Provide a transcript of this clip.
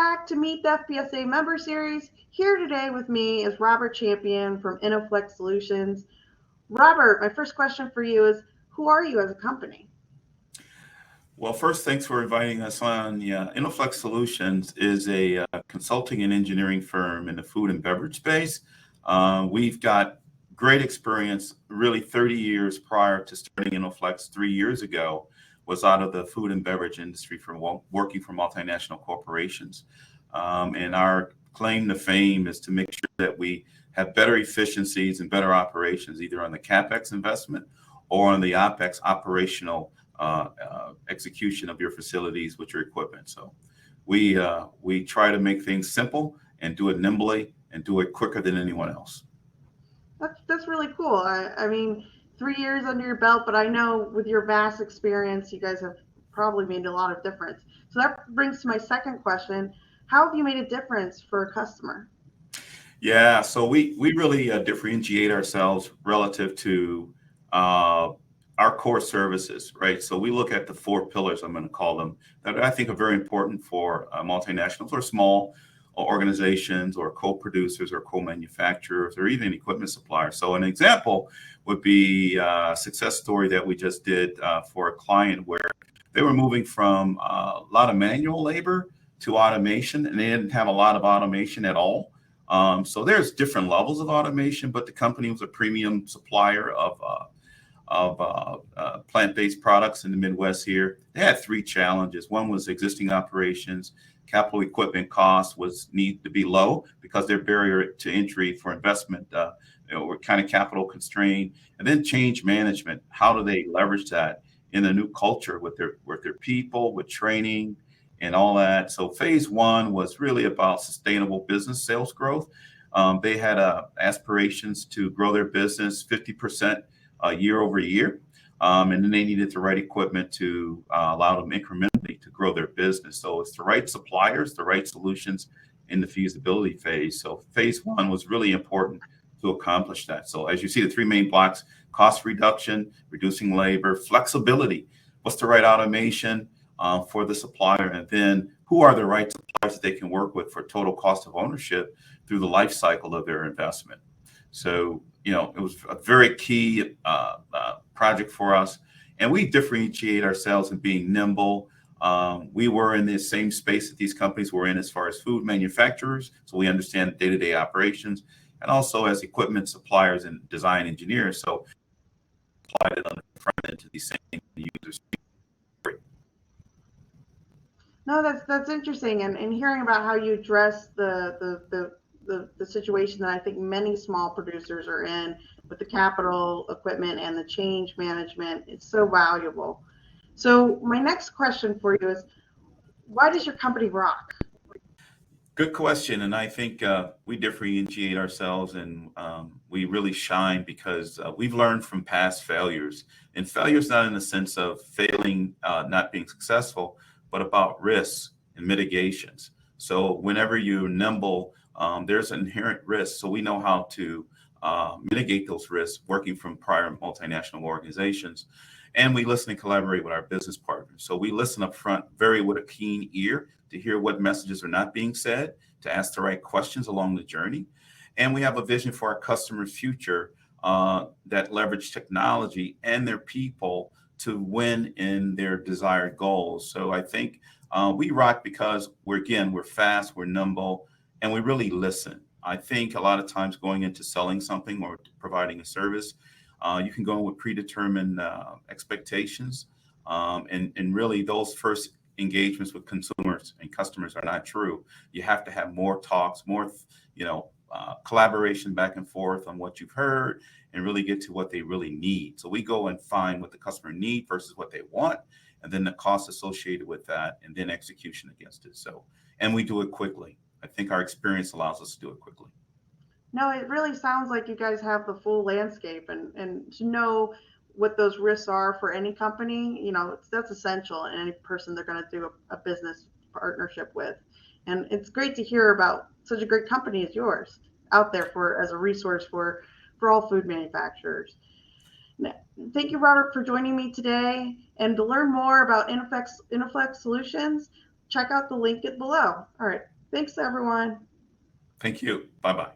back to Meet the FPSA member series. Here today with me is Robert Champion from InnoFlex Solutions. Robert, my first question for you is, who are you as a company? Well, first, thanks for inviting us on. Yeah, InnoFlex Solutions is a consulting and engineering firm in the food and beverage space. We've got great experience, really 30 years prior to starting InnoFlex 3 years ago, was out of the food and beverage industry from working for multinational corporations. And our claim to fame is to make sure that we have better efficiencies and better operations, either on the CapEx investment or on the OpEx operational execution of your facilities with your equipment. So we try to make things simple and do it nimbly and do it quicker than anyone else. That's really cool. I mean, 3 years under your belt, but I know with your vast experience, you guys have probably made a lot of difference. So that brings to my second question. How have you made a difference for a customer? Yeah, so we really differentiate ourselves relative to our core services, right? So we look at the four pillars, I'm going to call them, that I think are very important for multinationals or small organizations or co-producers or co-manufacturers or even equipment suppliers. So an example would be a success story that we just did for a client where they were moving from a lot of manual labor to automation, and they didn't have a lot of automation at all. So there's different levels of automation, but the company was a premium supplier of plant-based products in the Midwest here. They had three challenges. One was existing operations. Capital equipment costs need to be low because their barrier to entry for investment were kind of capital constrained. And then change management. How do they leverage that in a new culture with their people, with training and all that? So phase one was really about sustainable business sales growth. They had aspirations to grow their business 50% year over year. And then they needed the right equipment to allow them incrementally to grow their business. So it's the right suppliers, the right solutions in the feasibility phase. So phase one was really important to accomplish that. So as you see, the three main blocks: cost reduction, reducing labor, flexibility. What's the right automation for the supplier? And then who are the right suppliers that they can work with for total cost of ownership through the life cycle of their investment? So, it was a very key project for us, and we differentiate ourselves in being nimble. We were in the same space that these companies were in as far as food manufacturers, so we understand day-to-day operations, and also as equipment suppliers and design engineers. So applied it on the front end to these same users. No, that's interesting, and hearing about how you address the situation that I think many small producers are in with the capital equipment and the change management. It's so valuable. So my next question for you is, why does your company rock? Good question, and I think we differentiate ourselves, and we really shine because we've learned from past failures. And failures not in the sense of failing, not being successful, but about risks and mitigations. So whenever you're nimble, there's an inherent risk. So we know how to mitigate those risks working from prior multinational organizations. And we listen and collaborate with our business partners. So we listen up front very with a keen ear to hear what messages are not being said, to ask the right questions along the journey. And we have a vision for our customers' future that leverage technology and their people to win in their desired goals. So I think we rock because we're fast, we're nimble, and we really listen. I think a lot of times going into selling something or providing a service, you can go in with predetermined expectations. And really those first engagements with consumers and customers are not true. You have to have more talks, more, collaboration back and forth on what you've heard and really get to what they really need. So we go and find what the customer need versus what they want, and then the cost associated with that, and then execution against it. So, and we do it quickly. I think our experience allows us to do it quickly. No, it really sounds like you guys have the full landscape, and to know what those risks are for any company, that's essential in any person they're going to do a business partnership with. And it's great to hear about such a great company as yours out there for as a resource for all food manufacturers. Thank you, Robert, for joining me today. And to learn more about InnoFlex Solutions, check out the link below. All right. Thanks, everyone. Thank you. Bye-bye.